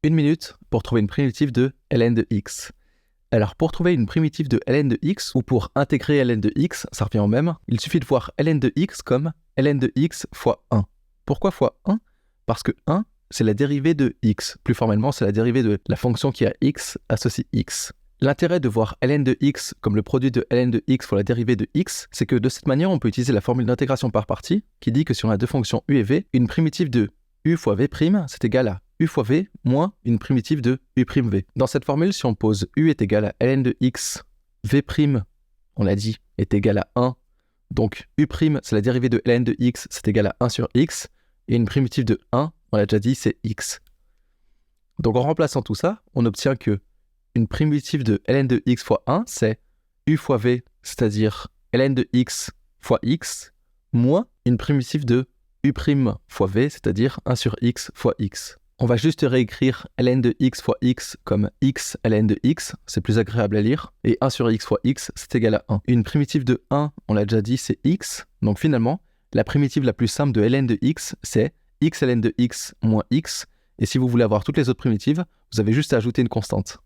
Une minute pour trouver une primitive de ln de x. Alors pour trouver une primitive de ln de x, ou pour intégrer ln de x, ça revient au même, il suffit de voir ln de x comme ln de x fois 1. Pourquoi fois 1 ? Parce que 1, c'est la dérivée de x. Plus formellement, c'est la dérivée de la fonction qui a x associe x. L'intérêt de voir ln de x comme le produit de ln de x fois la dérivée de x, c'est que de cette manière, on peut utiliser la formule d'intégration par partie, qui dit que si on a deux fonctions u et v, une primitive de u fois v', c'est égal à u fois v moins une primitive de u'v. Dans cette formule, si on pose u est égal à ln de x, v', on l'a dit, est égal à 1, donc u', c'est la dérivée de ln de x, c'est égal à 1 sur x, et une primitive de 1, on l'a déjà dit, c'est x. Donc en remplaçant tout ça, on obtient que une primitive de ln de x fois 1, c'est u fois v, c'est-à-dire ln de x fois x, moins une primitive de u' fois v, c'est-à-dire 1 sur x fois x. On va juste réécrire ln de x fois x comme x ln de x, c'est plus agréable à lire, et 1 sur x fois x, c'est égal à 1. Une primitive de 1, on l'a déjà dit, c'est x, donc finalement, la primitive la plus simple de ln de x, c'est x ln de x moins x, et si vous voulez avoir toutes les autres primitives, vous avez juste à ajouter une constante.